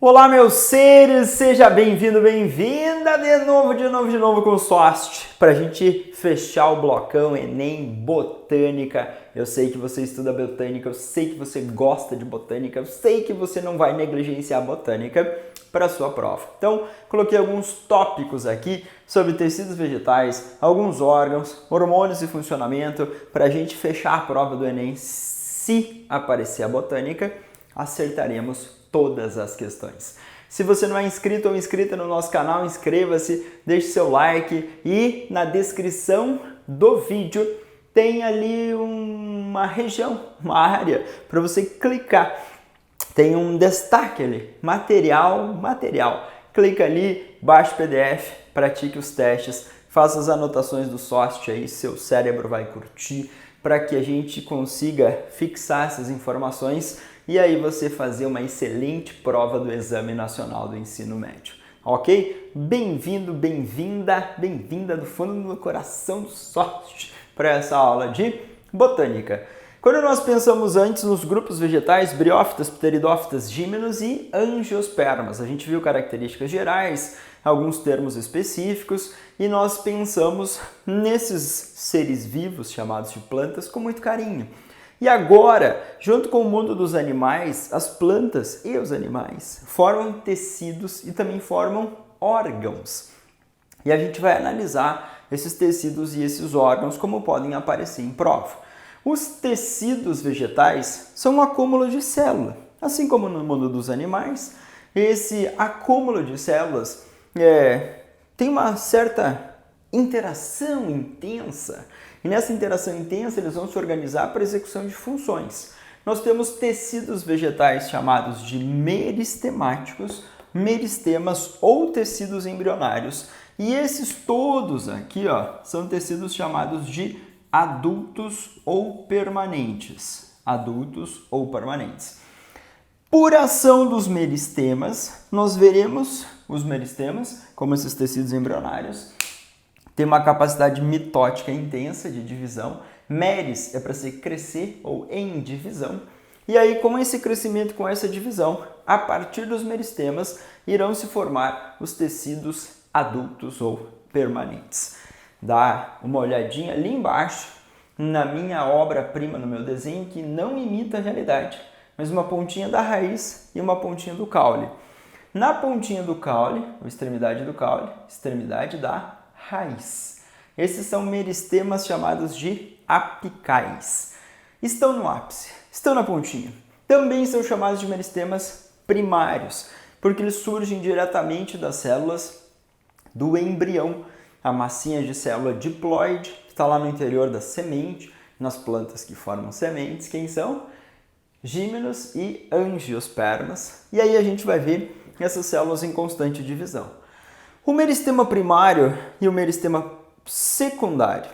Olá, meus seres, seja bem-vindo, bem-vinda de novo com o SOST para a gente fechar o blocão Enem Botânica. Eu sei que você estuda botânica, eu sei que você gosta de botânica, eu sei que você não vai negligenciar a botânica para a sua prova. Então, coloquei alguns tópicos aqui sobre tecidos vegetais, alguns órgãos, hormônios e funcionamento para a gente fechar a prova do Enem. Se aparecer a botânica, acertaremos todas as questões. Se você não é inscrito ou inscrita no nosso canal, inscreva-se, deixe seu like e na descrição do vídeo tem ali uma região, uma área para você clicar. Tem um destaque ali, material. Clica ali, baixe o PDF, pratique os testes, faça as anotações do SOST aí, seu cérebro vai curtir para que a gente consiga fixar essas informações e aí você fazer uma excelente prova do Exame Nacional do Ensino Médio. Ok? Bem-vindo, bem-vinda do fundo do meu coração do SOST para essa aula de botânica. Quando nós pensamos antes nos grupos vegetais, briófitas, pteridófitas, gímenos e angiospermas, a gente viu características gerais, alguns termos específicos e nós pensamos nesses seres vivos chamados de plantas com muito carinho. E agora, junto com o mundo dos animais, as plantas e os animais formam tecidos e também formam órgãos. E a gente vai analisar esses tecidos e esses órgãos como podem aparecer em prova. Os tecidos vegetais são um acúmulo de células, assim como no mundo dos animais. Esse acúmulo de células tem uma certa interação intensa. E nessa interação intensa eles vão se organizar para a execução de funções. Nós temos tecidos vegetais chamados de meristemáticos, meristemas ou tecidos embrionários. E esses todos aqui são tecidos chamados de adultos ou permanentes. Adultos ou permanentes. Por ação dos meristemas, nós veremos os meristemas, como esses tecidos embrionários, tem uma capacidade mitótica intensa de divisão. Meris é para ser crescer ou em divisão. E aí, com esse crescimento, com essa divisão, a partir dos meristemas, irão se formar os tecidos adultos ou permanentes. Dá uma olhadinha ali embaixo, na minha obra-prima, no meu desenho, que não imita a realidade, mas uma pontinha da raiz e uma pontinha do caule. Na pontinha do caule, ou extremidade do caule, extremidade da raiz. Esses são meristemas chamados de apicais. Estão no ápice, estão na pontinha. Também são chamados de meristemas primários, porque eles surgem diretamente das células do embrião, a massinha de célula diploide, que está lá no interior da semente, nas plantas que formam sementes. Quem são? Gímenos e angiospermas. E aí a gente vai ver essas células em constante divisão. O meristema primário e o meristema secundário.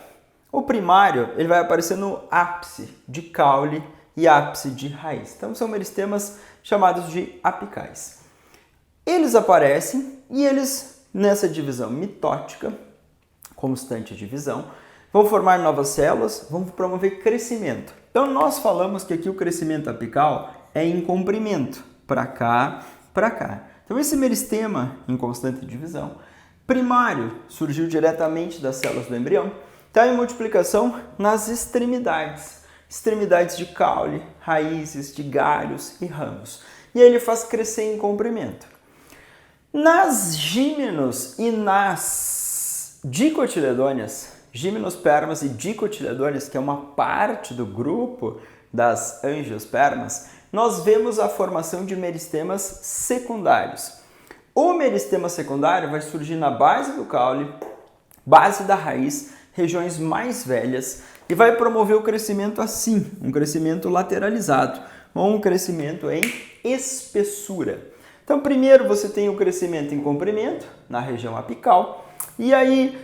O primário ele vai aparecer no ápice de caule e ápice de raiz. Então são meristemas chamados de apicais. Eles aparecem e eles, nessa divisão mitótica, constante divisão, vão formar novas células, vão promover crescimento. Então nós falamos que aqui o crescimento apical é em comprimento, para cá, para cá. Então esse meristema em constante divisão primário surgiu diretamente das células do embrião, está em multiplicação nas extremidades, extremidades de caule, raízes, de galhos e ramos. E aí ele faz crescer em comprimento. Nas gímenos e nas dicotiledôneas, gimnospermas e dicotiledôneas, que é uma parte do grupo das angiospermas, nós vemos a formação de meristemas secundários. O meristema secundário vai surgir na base do caule, base da raiz, regiões mais velhas e vai promover o crescimento assim, um crescimento lateralizado ou um crescimento em espessura. Então, primeiro você tem o crescimento em comprimento, na região apical, e aí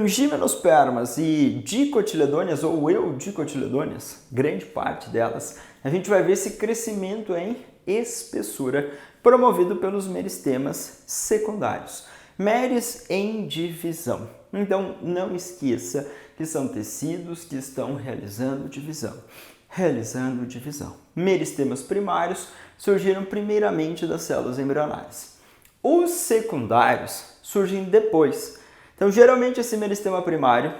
gimnospermas e dicotiledôneas ou eudicotiledôneas, grande parte delas, a gente vai ver esse crescimento em espessura promovido pelos meristemas secundários. Meris em divisão. Então, não esqueça que são tecidos que estão realizando divisão. Meristemas primários surgiram primeiramente das células embrionárias. Os secundários surgem depois. Então, geralmente, esse meristema primário,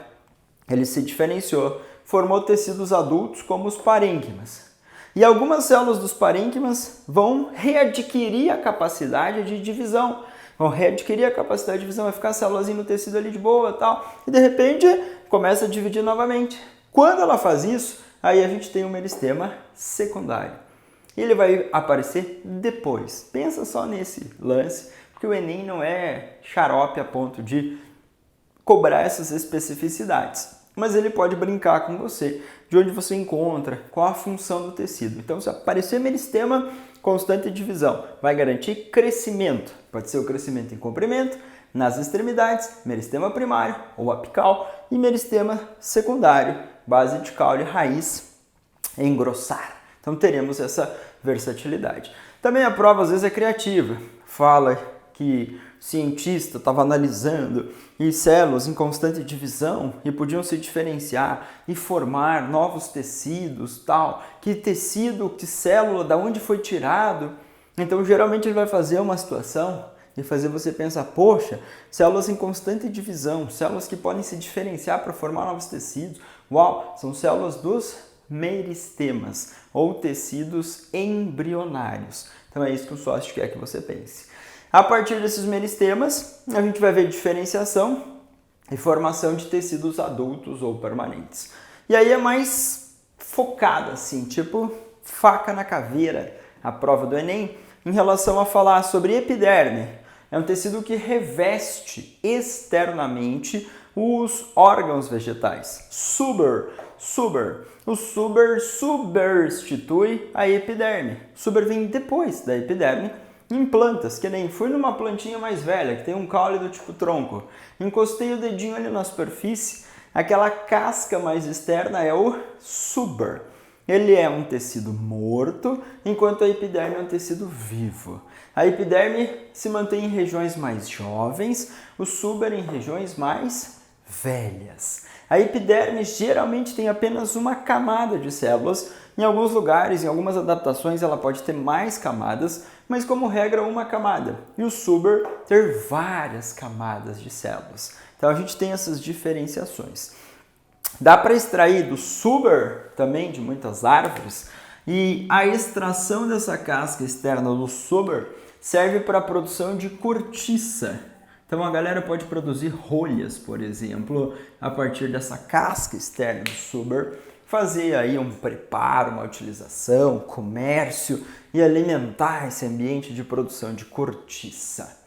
ele se diferenciou, formou tecidos adultos como os parênquimas. E algumas células dos parênquimas vão readquirir a capacidade de divisão. Vai ficar a célulazinha no tecido ali de boa e tal. E de repente começa a dividir novamente. Quando ela faz isso, aí a gente tem um meristema secundário. E ele vai aparecer depois. Pensa só nesse lance, porque o Enem não é xarope a ponto de cobrar essas especificidades. Mas ele pode brincar com você, de onde você encontra, qual a função do tecido. Então, se aparecer meristema constante de divisão, vai garantir crescimento. Pode ser o crescimento em comprimento, nas extremidades, meristema primário ou apical, e meristema secundário, base de caule, raiz, engrossar. Então, teremos essa versatilidade. Também a prova, às vezes, é criativa. Fala que o cientista estava analisando e células em constante divisão e podiam se diferenciar e formar novos tecidos, tal. Que tecido, que célula, da onde foi tirado? Então, geralmente ele vai fazer uma situação e fazer você pensar, poxa, células em constante divisão, células que podem se diferenciar para formar novos tecidos. Uau, são células dos meristemas ou tecidos embrionários. Então, é isso que o sócio quer que você pense. A partir desses meristemas, a gente vai ver diferenciação e formação de tecidos adultos ou permanentes. E aí é mais focada, assim, tipo faca na caveira, a prova do Enem, em relação a falar sobre epiderme. É um tecido que reveste externamente os órgãos vegetais. O suber substitui a epiderme. Suber vem depois da epiderme, em plantas, que nem fui numa plantinha mais velha, que tem um caule do tipo tronco, encostei o dedinho ali na superfície, aquela casca mais externa é o suber. Ele é um tecido morto, enquanto a epiderme é um tecido vivo. A epiderme se mantém em regiões mais jovens, o suber em regiões mais velhas. A epiderme geralmente tem apenas uma camada de células. Em alguns lugares, em algumas adaptações, ela pode ter mais camadas, mas como regra uma camada. E o suber ter várias camadas de células. Então a gente tem essas diferenciações. Dá para extrair do suber também de muitas árvores, e a extração dessa casca externa do suber serve para a produção de cortiça. Então a galera pode produzir rolhas, por exemplo, a partir dessa casca externa do suber, fazer aí um preparo, uma utilização, comércio e alimentar esse ambiente de produção de cortiça.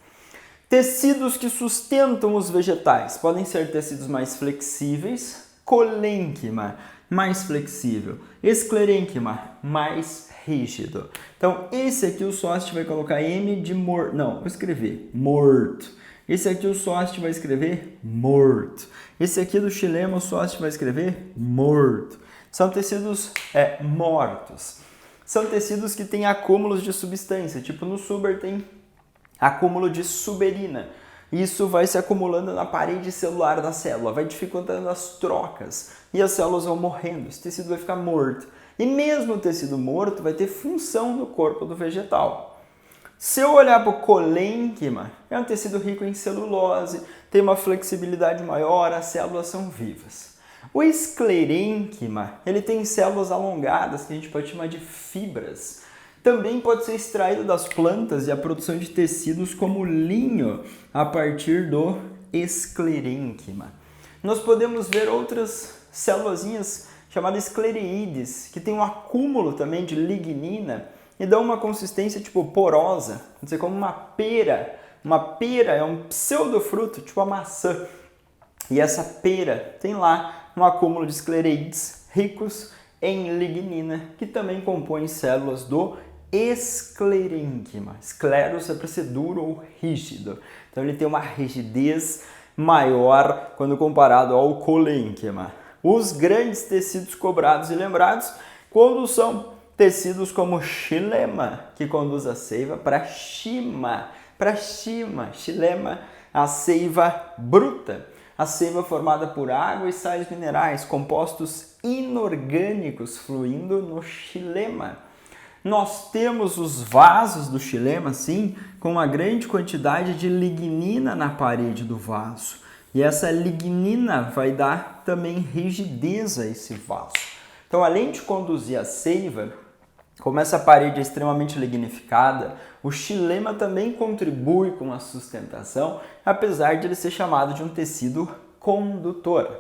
Tecidos que sustentam os vegetais podem ser tecidos mais flexíveis, colênquima, mais flexível, esclerênquima, mais rígido. Então esse aqui o sócio vai colocar M de morto, não, vou escrever morto. Esse aqui o sócio vai escrever morto. Esse aqui do xilema o sócio vai escrever morto. São tecidos mortos. São tecidos que têm acúmulos de substância, tipo no suber tem acúmulo de suberina. Isso vai se acumulando na parede celular da célula, vai dificultando as trocas e as células vão morrendo, esse tecido vai ficar morto. E mesmo o tecido morto vai ter função no corpo do vegetal. Se eu olhar para o colênquima, é um tecido rico em celulose, tem uma flexibilidade maior, as células são vivas. O esclerênquima, ele tem células alongadas, que a gente pode chamar de fibras. Também pode ser extraído das plantas e a produção de tecidos como linho a partir do esclerênquima. Nós podemos ver outras célulazinhas chamadas esclereídes, que tem um acúmulo também de lignina e dão uma consistência tipo porosa, não sei, como uma pera. Uma pera é um pseudofruto, tipo a maçã. E essa pera tem lá um acúmulo de esclereídes ricos em lignina, que também compõem células do esclerênquima. Escleros é para ser duro ou rígido. Então ele tem uma rigidez maior quando comparado ao colênquima. Os grandes tecidos cobrados e lembrados, quando são tecidos como xilema, que conduz a seiva, para xilema, a seiva bruta. A seiva formada por água e sais minerais, compostos inorgânicos fluindo no xilema. Nós temos os vasos do xilema, sim, com uma grande quantidade de lignina na parede do vaso. E essa lignina vai dar também rigidez a esse vaso. Então, além de conduzir a seiva, como essa parede é extremamente lignificada, o xilema também contribui com a sustentação, apesar de ele ser chamado de um tecido condutor.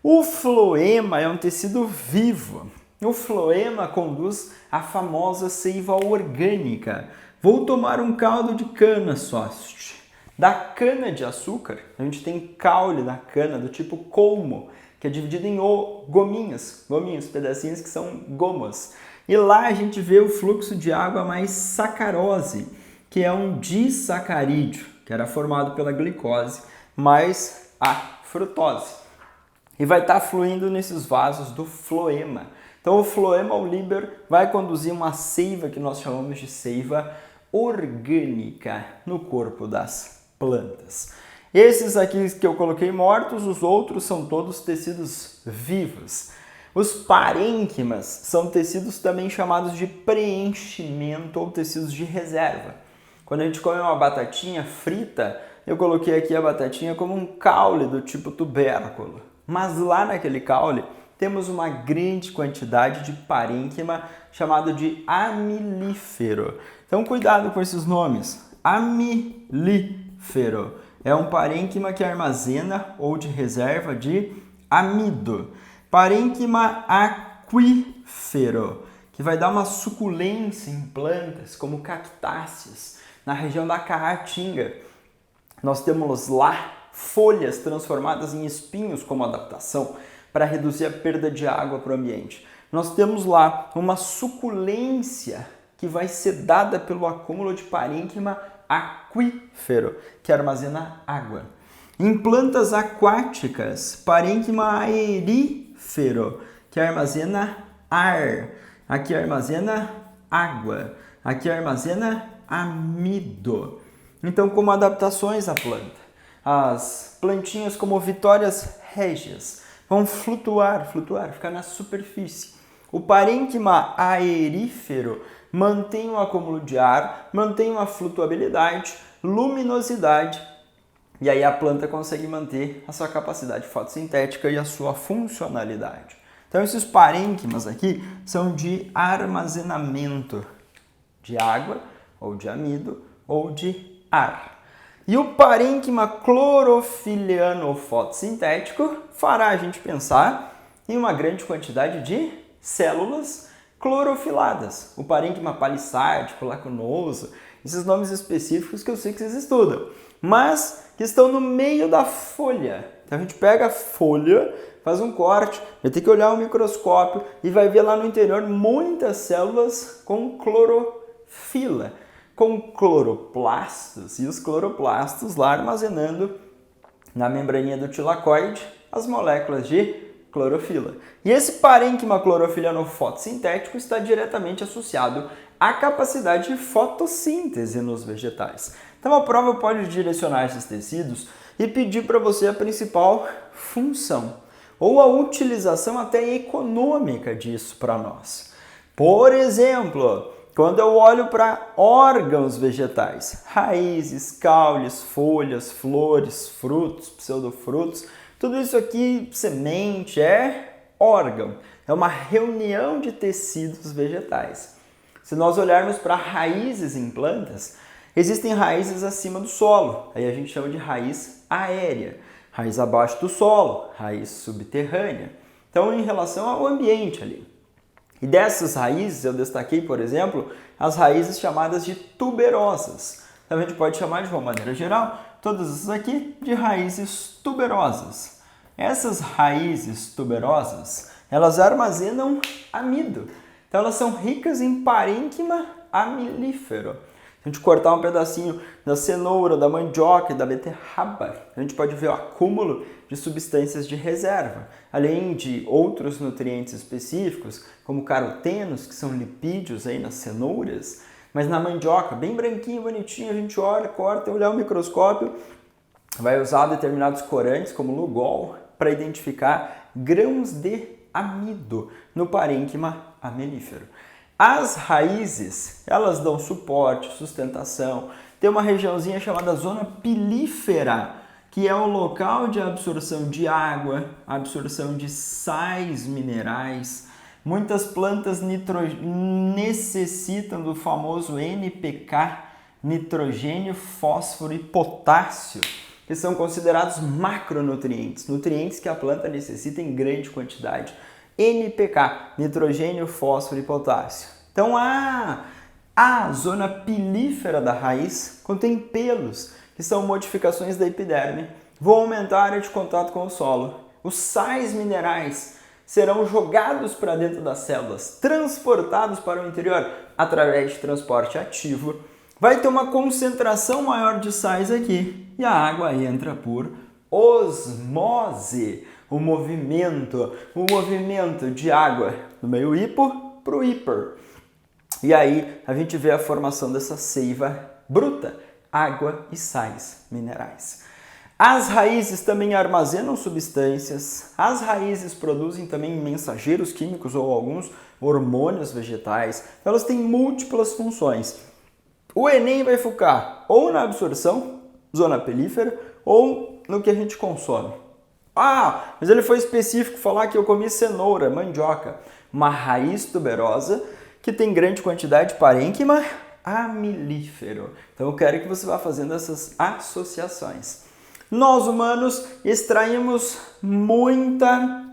O floema é um tecido vivo. O floema conduz a famosa seiva orgânica. Vou tomar um caldo de cana, sócio. Da cana de açúcar, a gente tem caule da cana do tipo colmo, que é dividido em gominhos, pedacinhos que são gomos. E lá a gente vê o fluxo de água mais sacarose, que é um disacarídeo, que era formado pela glicose, mais a frutose. E vai estar fluindo nesses vasos do floema. Então o floema liber vai conduzir uma seiva que nós chamamos de seiva orgânica no corpo das plantas. Esses aqui que eu coloquei mortos, os outros são todos tecidos vivos. Os parênquimas são tecidos também chamados de preenchimento ou tecidos de reserva. Quando a gente come uma batatinha frita, eu coloquei aqui a batatinha como um caule do tipo tubérculo. Mas lá naquele caule temos uma grande quantidade de parênquima chamado de amilífero. Então cuidado com esses nomes. Amilífero é um parênquima que armazena ou de reserva de amido. Parênquima aquífero, que vai dar uma suculência em plantas como cactáceas. Na região da caatinga, nós temos lá folhas transformadas em espinhos como adaptação para reduzir a perda de água para o ambiente. Nós temos lá uma suculência que vai ser dada pelo acúmulo de parênquima aquífero, que armazena água. Em plantas aquáticas, parênquima aerífero, que armazena ar. Aqui armazena água. Aqui armazena amido. Então, como adaptações à planta, as plantinhas como vitórias régias vão flutuar, ficar na superfície. O parênquima aerífero mantém o acúmulo de ar, mantém uma flutuabilidade, luminosidade, e aí a planta consegue manter a sua capacidade fotossintética e a sua funcionalidade. Então esses parênquimas aqui são de armazenamento de água, ou de amido, ou de ar. E o parênquima clorofiliano fotossintético fará a gente pensar em uma grande quantidade de células clorofiladas. O parênquima palissádico, lacunoso, esses nomes específicos que eu sei que vocês estudam, mas que estão no meio da folha. Então a gente pega a folha, faz um corte, vai ter que olhar o microscópio e vai ver lá no interior muitas células com clorofila, com cloroplastos, e os cloroplastos lá armazenando na membraninha do tilacoide as moléculas de clorofila. E esse parênquima clorofiliano fotossintético está diretamente associado à capacidade de fotossíntese nos vegetais. Então a prova pode direcionar esses tecidos e pedir para você a principal função ou a utilização até econômica disso para nós. Por exemplo, quando eu olho para órgãos vegetais, raízes, caules, folhas, flores, frutos, pseudofrutos, tudo isso aqui, semente, é órgão. É uma reunião de tecidos vegetais. Se nós olharmos para raízes em plantas, existem raízes acima do solo. Aí a gente chama de raiz aérea. Raiz abaixo do solo, raiz subterrânea. Então, em relação ao ambiente ali. E dessas raízes, eu destaquei, por exemplo, as raízes chamadas de tuberosas. Então, a gente pode chamar de uma maneira geral, todas essas aqui, de raízes tuberosas. Essas raízes tuberosas, elas armazenam amido. Então, elas são ricas em parênquima amilífero. Se a gente cortar um pedacinho da cenoura, da mandioca e da beterraba, a gente pode ver o acúmulo de substâncias de reserva, além de outros nutrientes específicos, como carotenos, que são lipídios aí nas cenouras, mas na mandioca, bem branquinho, bonitinho, a gente olha, corta, olhar o microscópio, vai usar determinados corantes, como Lugol, para identificar grãos de amido no parênquima amilífero. As raízes, elas dão suporte, sustentação. Tem uma regiãozinha chamada zona pilífera, que é o local de absorção de água, absorção de sais minerais. Muitas plantas necessitam do famoso NPK, nitrogênio, fósforo e potássio, que são considerados macronutrientes, nutrientes que a planta necessita em grande quantidade. NPK, nitrogênio, fósforo e potássio. Então a zona pilífera da raiz contém pelos, que são modificações da epiderme, vão aumentar a área de contato com o solo. Os sais minerais serão jogados para dentro das células, transportados para o interior através de transporte ativo. Vai ter uma concentração maior de sais aqui e a água entra por osmose, o movimento de água do meio hipo para o hiper. E aí a gente vê a formação dessa seiva bruta, água e sais minerais. As raízes também armazenam substâncias, as raízes produzem também mensageiros químicos ou alguns hormônios vegetais, elas têm múltiplas funções. O Enem vai focar ou na absorção, zona pilífera, ou no que a gente consome. Ah, mas ele foi específico falar que eu comi cenoura, mandioca, uma raiz tuberosa que tem grande quantidade de parênquima amilífero. Então eu quero que você vá fazendo essas associações. Nós humanos extraímos muita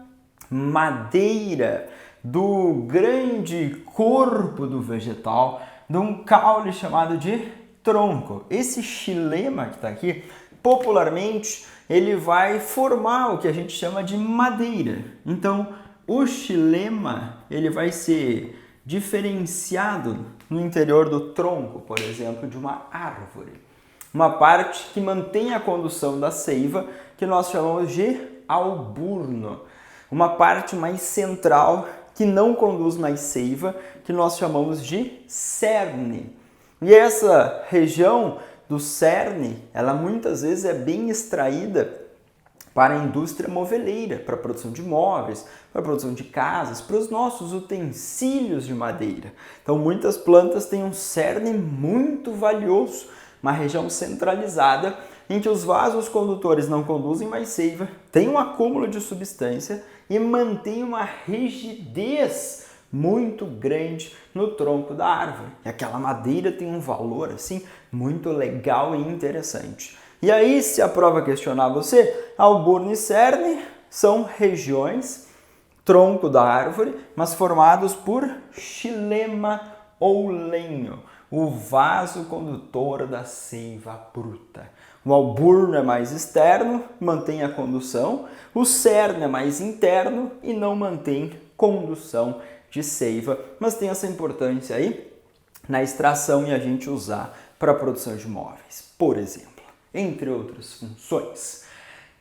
madeira do grande corpo do vegetal, de um caule chamado de tronco. Esse xilema que está aqui, popularmente, ele vai formar o que a gente chama de madeira. Então, o xilema ele vai ser diferenciado no interior do tronco, por exemplo, de uma árvore. Uma parte que mantém a condução da seiva, que nós chamamos de alburno. Uma parte mais central, que não conduz mais seiva, que nós chamamos de cerne. E essa região do cerne, ela muitas vezes é bem extraída para a indústria moveleira, para a produção de móveis, para a produção de casas, para os nossos utensílios de madeira. Então muitas plantas têm um cerne muito valioso, uma região centralizada em que os vasos condutores não conduzem mais seiva, tem um acúmulo de substância e mantém uma rigidez muito grande no tronco da árvore. E aquela madeira tem um valor assim muito legal e interessante. E aí, se a prova questionar você, alburno e cerne são regiões, tronco da árvore, mas formados por xilema ou lenho, o vaso condutor da seiva bruta. O alburno é mais externo, mantém a condução, o cerne é mais interno e não mantém condução de seiva, mas tem essa importância aí na extração e a gente usar para a produção de móveis, por exemplo, entre outras funções.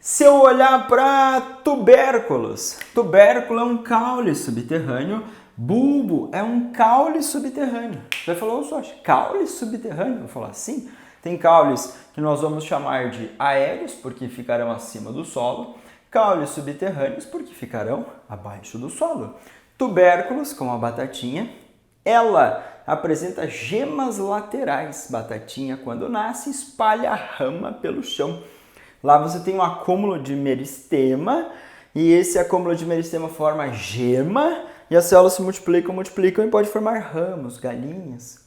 Se eu olhar para tubérculos, tubérculo é um caule subterrâneo, bulbo é um caule subterrâneo. Você vai falar, ô Sochi, caule subterrâneo? Eu vou falar, sim. Tem caules que nós vamos chamar de aéreos, porque ficarão acima do solo, caules subterrâneos, porque ficarão abaixo do solo. Tubérculos, como a batatinha, ela apresenta gemas laterais. Batatinha, quando nasce, espalha a rama pelo chão. Lá você tem um acúmulo de meristema, e esse acúmulo de meristema forma gema, e as células se multiplicam e pode formar ramos, galinhas.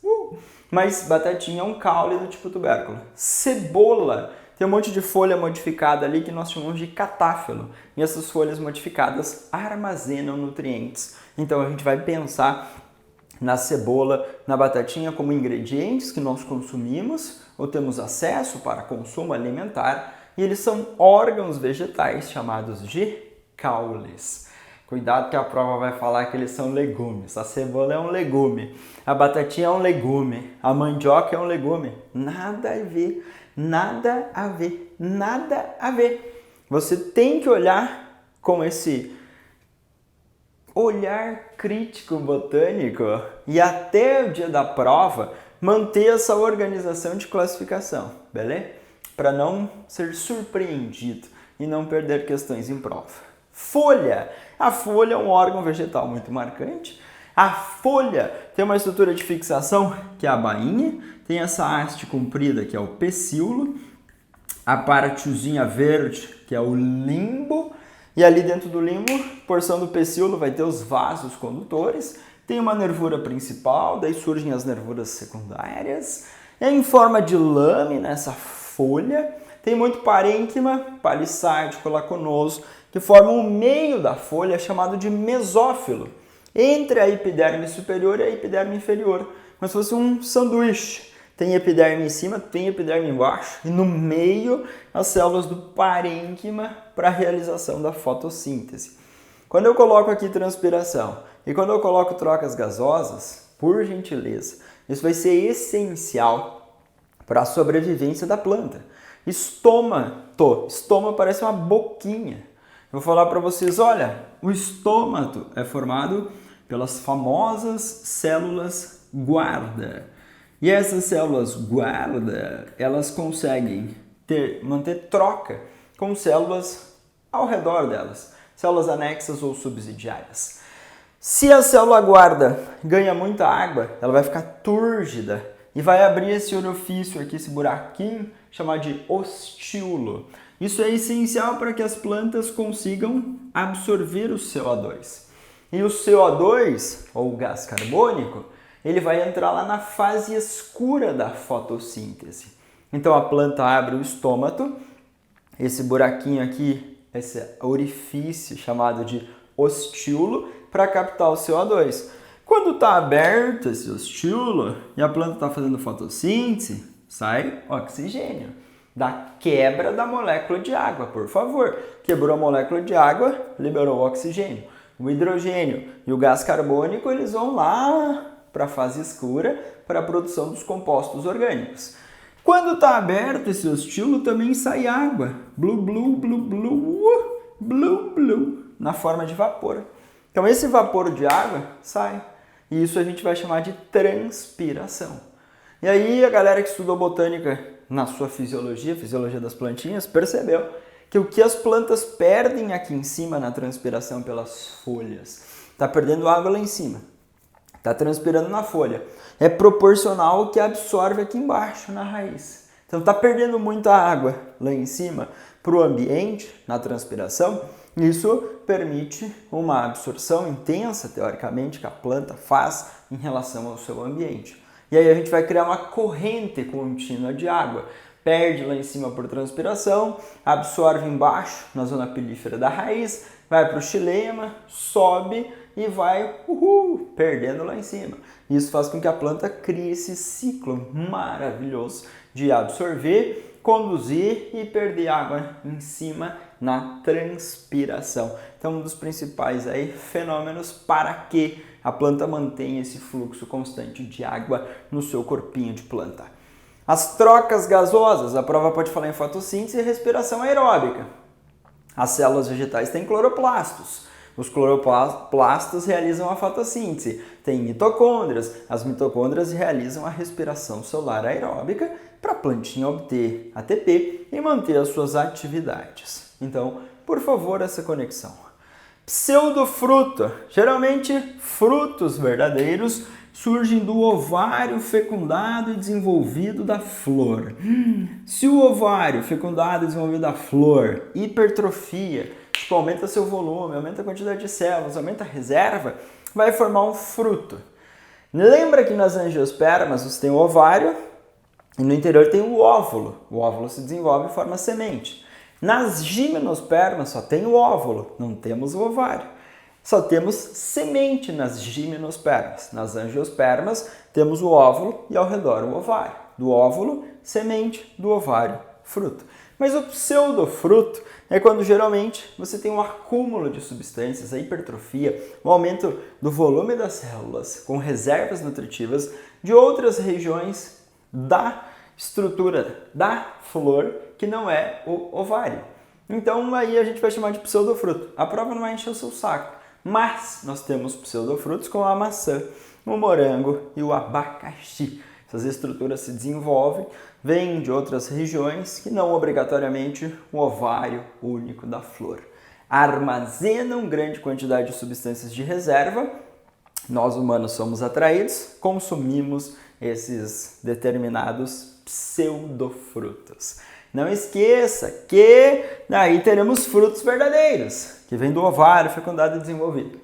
Mas batatinha é um caule do tipo tubérculo. Cebola tem um monte de folha modificada ali que nós chamamos de catáfilo. E essas folhas modificadas armazenam nutrientes. Então a gente vai pensar na cebola, na batatinha como ingredientes que nós consumimos ou temos acesso para consumo alimentar. E eles são órgãos vegetais chamados de caules. Cuidado que a prova vai falar que eles são legumes. A cebola é um legume, a batatinha é um legume, a mandioca é um legume. Nada a ver, nada a ver, nada a ver. Você tem que olhar com esse olhar crítico botânico e até o dia da prova manter essa organização de classificação, beleza? Para não ser surpreendido e não perder questões em prova. Folha. A folha é um órgão vegetal muito marcante. A folha tem uma estrutura de fixação que é a bainha, tem essa haste comprida que é o pecíolo, a partezinha verde que é o limbo, e ali dentro do limbo, porção do pecíolo vai ter os vasos condutores, tem uma nervura principal, daí surgem as nervuras secundárias, é em forma de lâmina essa folha, tem muito parênquima, palissádico, lacunoso, que formam o meio da folha chamado de mesófilo, entre a epiderme superior e a epiderme inferior, como se fosse um sanduíche. Tem epiderme em cima, tem epiderme embaixo e no meio as células do parênquima para a realização da fotossíntese. Quando eu coloco aqui transpiração e quando eu coloco trocas gasosas, por gentileza, isso vai ser essencial para a sobrevivência da planta. Estômago parece uma boquinha. Eu vou falar para vocês, olha, o estômago é formado pelas famosas células guarda. E essas células guarda, elas conseguem manter troca com células ao redor delas, células anexas ou subsidiárias. Se a célula guarda ganha muita água, ela vai ficar túrgida e vai abrir esse orifício aqui, esse buraquinho, chamado de ostíolo. Isso é essencial para que as plantas consigam absorver o CO2. E o CO2, ou gás carbônico, ele vai entrar lá na fase escura da fotossíntese. Então a planta abre o estômago, esse buraquinho aqui, esse orifício chamado de ostíolo, para captar o CO2. Quando está aberto esse ostíolo e a planta está fazendo fotossíntese, sai oxigênio. Da quebra da molécula de água, por favor. Quebrou a molécula de água, liberou o oxigênio. O hidrogênio e o gás carbônico, eles vão lá para a fase escura, para a produção dos compostos orgânicos. Quando está aberto esse ostíolo, também sai água, blu, blu, blu, blu, blu, blu, na forma de vapor. Então esse vapor de água sai, e isso a gente vai chamar de transpiração. E aí a galera que estudou botânica na sua fisiologia das plantinhas, percebeu que o que as plantas perdem aqui em cima na transpiração pelas folhas, está perdendo água lá em cima. Está transpirando na folha. É proporcional ao que absorve aqui embaixo, na raiz. Então está perdendo muita água lá em cima para o ambiente, na transpiração. Isso permite uma absorção intensa, teoricamente, que a planta faz em relação ao seu ambiente. E aí a gente vai criar uma corrente contínua de água. Perde lá em cima por transpiração, absorve embaixo, na zona pilífera da raiz, vai para o xilema, sobe e vai perdendo lá em cima. Isso faz com que a planta crie esse ciclo maravilhoso de absorver, conduzir e perder água em cima na transpiração. Então, um dos principais aí, fenômenos para que a planta mantenha esse fluxo constante de água no seu corpinho de planta. As trocas gasosas, a prova pode falar em fotossíntese e respiração aeróbica. As células vegetais têm cloroplastos. Os cloroplastos realizam a fotossíntese. Tem mitocôndrias. As mitocôndrias realizam a respiração celular aeróbica para a plantinha obter ATP e manter as suas atividades. Então, por favor, essa conexão. Pseudofruto. Geralmente, frutos verdadeiros surgem do ovário fecundado e desenvolvido da flor. Se o ovário fecundado e desenvolvido da flor hipertrofia, tipo, aumenta seu volume, aumenta a quantidade de células, aumenta a reserva, vai formar um fruto. Lembra que nas angiospermas você tem o ovário e no interior tem o óvulo. O óvulo se desenvolve e forma semente. Nas gimnospermas só tem o óvulo, não temos o ovário. Só temos semente nas gimnospermas. Nas angiospermas temos o óvulo e ao redor o ovário. Do óvulo, semente, do ovário, fruto. Mas o pseudofruto é quando geralmente você tem um acúmulo de substâncias, a hipertrofia, o aumento do volume das células com reservas nutritivas de outras regiões da estrutura da flor que não é o ovário. Então aí a gente vai chamar de pseudofruto. A prova não vai encher o seu saco. Mas nós temos pseudofrutos como a maçã, o morango e o abacaxi. Essas estruturas se desenvolvem, vêm de outras regiões que não obrigatoriamente o ovário único da flor. Armazenam grande quantidade de substâncias de reserva nós humanos somos atraídos, consumimos esses determinados pseudofrutos. Não esqueça que daí teremos frutos verdadeiros, que vêm do ovário fecundado e desenvolvido.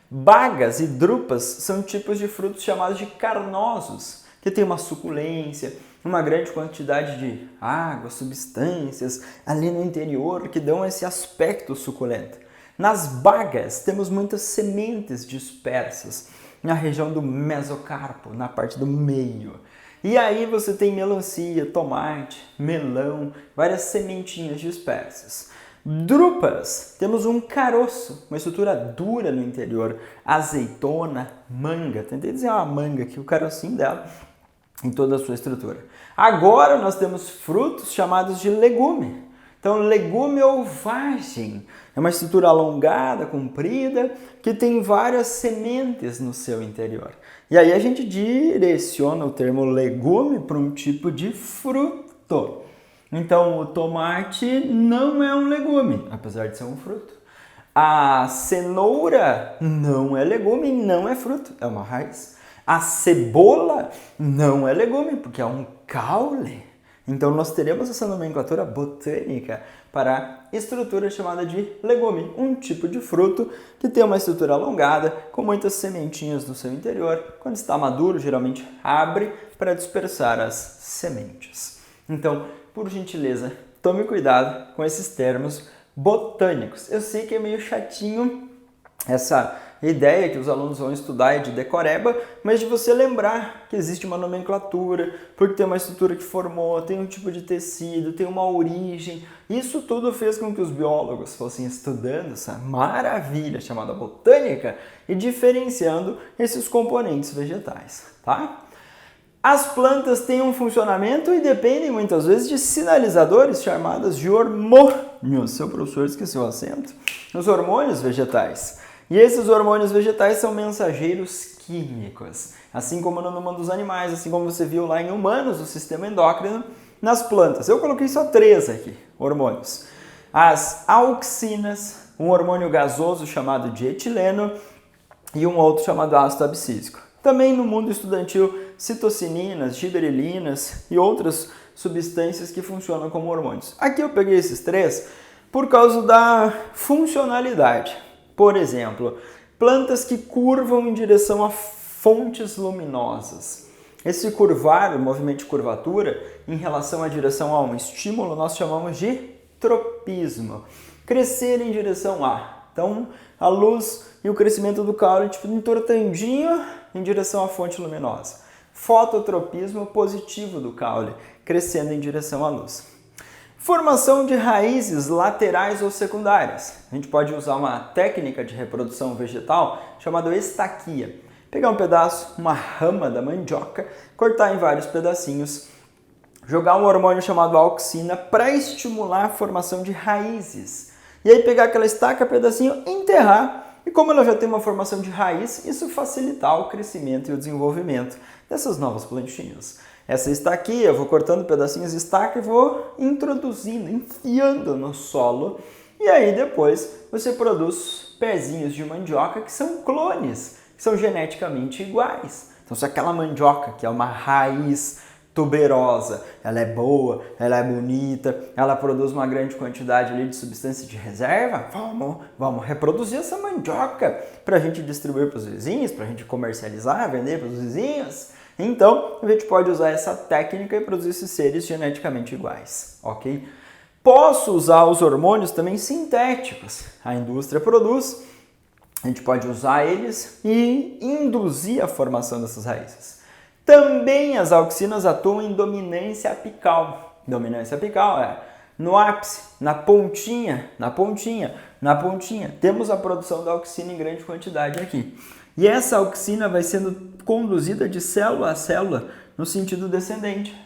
Bagas e drupas são tipos de frutos chamados de carnosos, que têm uma suculência, uma grande quantidade de água, substâncias ali no interior que dão esse aspecto suculento. Nas bagas temos muitas sementes dispersas na região do mesocarpo, na parte do meio. E aí você tem melancia, tomate, melão, várias sementinhas dispersas. Drupas, temos um caroço, uma estrutura dura no interior. Azeitona, manga, tentei dizer uma manga aqui, o carocinho dela, em toda a sua estrutura. Agora nós temos frutos chamados de legume. Então, legume ou vagem é uma estrutura alongada, comprida, que tem várias sementes no seu interior. E aí a gente direciona o termo legume para um tipo de fruto. Então, o tomate não é um legume, apesar de ser um fruto. A cenoura não é legume, não é fruto, é uma raiz. A cebola não é legume, porque é um caule. Então, nós teremos essa nomenclatura botânica para a estrutura chamada de legume, um tipo de fruto que tem uma estrutura alongada, com muitas sementinhas no seu interior. Quando está maduro, geralmente abre para dispersar as sementes. Então, por gentileza, tome cuidado com esses termos botânicos. Eu sei que é meio chatinho essa ideia que os alunos vão estudar é de decoreba, mas de você lembrar que existe uma nomenclatura, porque tem uma estrutura que formou, tem um tipo de tecido, tem uma origem. Isso tudo fez com que os biólogos fossem estudando essa maravilha chamada botânica e diferenciando esses componentes vegetais, tá? As plantas têm um funcionamento e dependem muitas vezes de sinalizadores chamados de hormônios. Seu professor esqueceu o acento. Os hormônios vegetais. E esses hormônios vegetais são mensageiros químicos, assim como no mundo dos animais, assim como você viu lá em humanos, o sistema endócrino, nas plantas. Eu coloquei só 3 aqui, hormônios. As auxinas, um hormônio gasoso chamado de etileno e um outro chamado ácido abscísico. Também no mundo estudantil, citocininas, giberelinas e outras substâncias que funcionam como hormônios. Aqui eu peguei esses 3 por causa da funcionalidade. Por exemplo, plantas que curvam em direção a fontes luminosas. Esse curvar, o movimento de curvatura, em relação à direção a um estímulo, nós chamamos de tropismo. Crescer em direção a. Então, a luz e o crescimento do caule, tipo, entortandinho em direção à fonte luminosa. Fototropismo positivo do caule, crescendo em direção à luz. Formação de raízes laterais ou secundárias. A gente pode usar uma técnica de reprodução vegetal chamada estaquia. Pegar um pedaço, uma rama da mandioca, cortar em vários pedacinhos, jogar um hormônio chamado auxina para estimular a formação de raízes. E aí pegar aquela estaca, pedacinho, enterrar. E como ela já tem uma formação de raiz, isso facilitar o crescimento e o desenvolvimento dessas novas plantinhas. Essa estaquia, eu vou cortando pedacinhos de estaca e vou introduzindo, enfiando no solo. E aí depois você produz pezinhos de mandioca que são clones, que são geneticamente iguais. Então se aquela mandioca, que é uma raiz tuberosa, ela é boa, ela é bonita, ela produz uma grande quantidade ali de substância de reserva, vamos reproduzir essa mandioca para a gente distribuir para os vizinhos, para a gente comercializar, vender para os vizinhos. Então, a gente pode usar essa técnica e produzir esses seres geneticamente iguais, ok? Posso usar os hormônios também sintéticos. A indústria produz, a gente pode usar eles e induzir a formação dessas raízes. Também as auxinas atuam em dominância apical. Dominância apical é no ápice, na pontinha. Temos a produção da auxina em grande quantidade aqui. E essa auxina vai sendo conduzida de célula a célula no sentido descendente.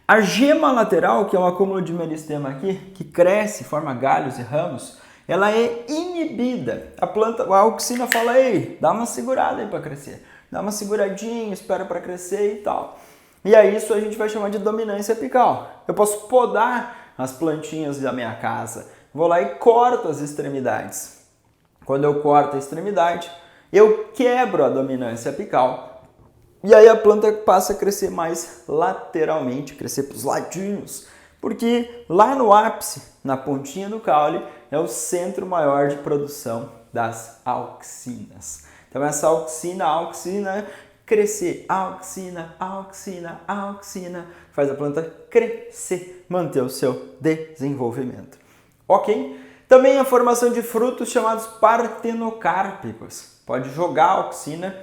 A gema lateral, que é um acúmulo de meristema aqui, que cresce, forma galhos e ramos, ela é inibida. A auxina fala, ei, dá uma segurada aí para crescer. Dá uma seguradinha, espera para crescer e tal. E aí isso a gente vai chamar de dominância apical. Eu posso podar as plantinhas da minha casa. Vou lá e corto as extremidades. Quando eu corto a extremidade, eu quebro a dominância apical e aí a planta passa a crescer mais lateralmente, crescer para os ladinhos, porque lá no ápice, na pontinha do caule, é o centro maior de produção das auxinas. Então essa auxina crescer, auxina, faz a planta crescer, manter o seu desenvolvimento. Ok? Também a formação de frutos chamados partenocárpicos. Pode jogar a auxina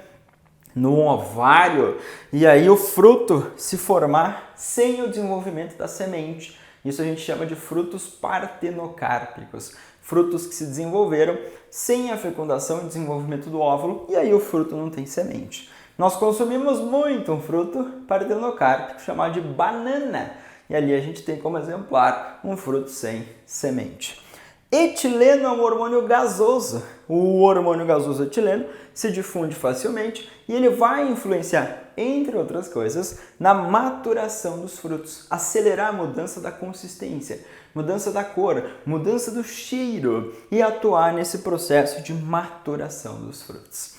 no ovário e aí o fruto se formar sem o desenvolvimento da semente. Isso a gente chama de frutos partenocárpicos. Frutos que se desenvolveram sem a fecundação e desenvolvimento do óvulo e aí o fruto não tem semente. Nós consumimos muito um fruto partenocárpico chamado de banana e ali a gente tem como exemplar um fruto sem semente. Etileno é um hormônio gasoso. O hormônio gasoso etileno se difunde facilmente e ele vai influenciar, entre outras coisas, na maturação dos frutos, acelerar a mudança da consistência, mudança da cor, mudança do cheiro e atuar nesse processo de maturação dos frutos.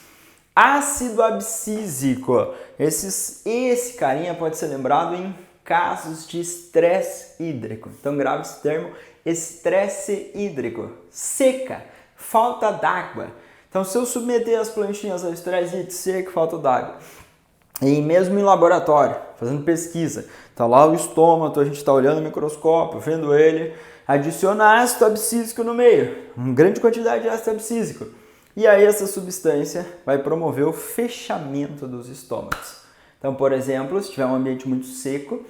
Ácido abscísico. Esse carinha pode ser lembrado em casos de estresse hídrico. Então grave esse termo, estresse hídrico. Seca, falta d'água. Então se eu submeter as plantinhas ao estresse hídrico, seca, falta d'água, e mesmo em laboratório, fazendo pesquisa, tá lá o estômago, a gente está olhando o microscópio, vendo ele, adiciona ácido abscísico no meio, uma grande quantidade de ácido abscísico. E aí essa substância vai promover o fechamento dos estômagos. Então, por exemplo, se tiver um ambiente muito seco,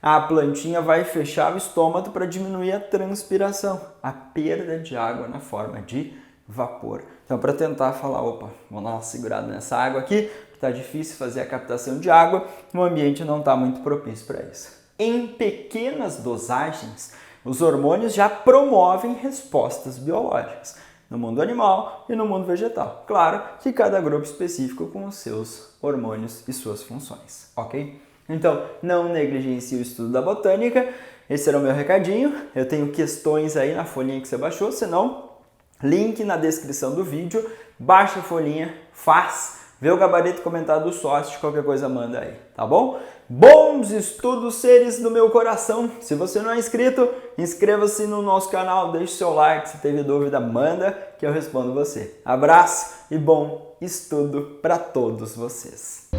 a plantinha vai fechar o estômago para diminuir a transpiração, a perda de água na forma de vapor. Então, para tentar falar, opa, vamos dar uma segurada nessa água aqui, está difícil fazer a captação de água, o ambiente não está muito propício para isso. Em pequenas dosagens, os hormônios já promovem respostas biológicas no mundo animal e no mundo vegetal. Claro que cada grupo específico com os seus hormônios e suas funções, ok? Então, não negligencie o estudo da botânica. Esse era o meu recadinho. Eu tenho questões aí na folhinha que você baixou, senão, link na descrição do vídeo, baixa a folhinha, faz, vê o gabarito comentado do sócio, qualquer coisa manda aí, tá bom? Bons estudos, seres do meu coração. Se você não é inscrito, inscreva-se no nosso canal, deixe seu like, se teve dúvida, manda que eu respondo você. Abraço e bom estudo para todos vocês.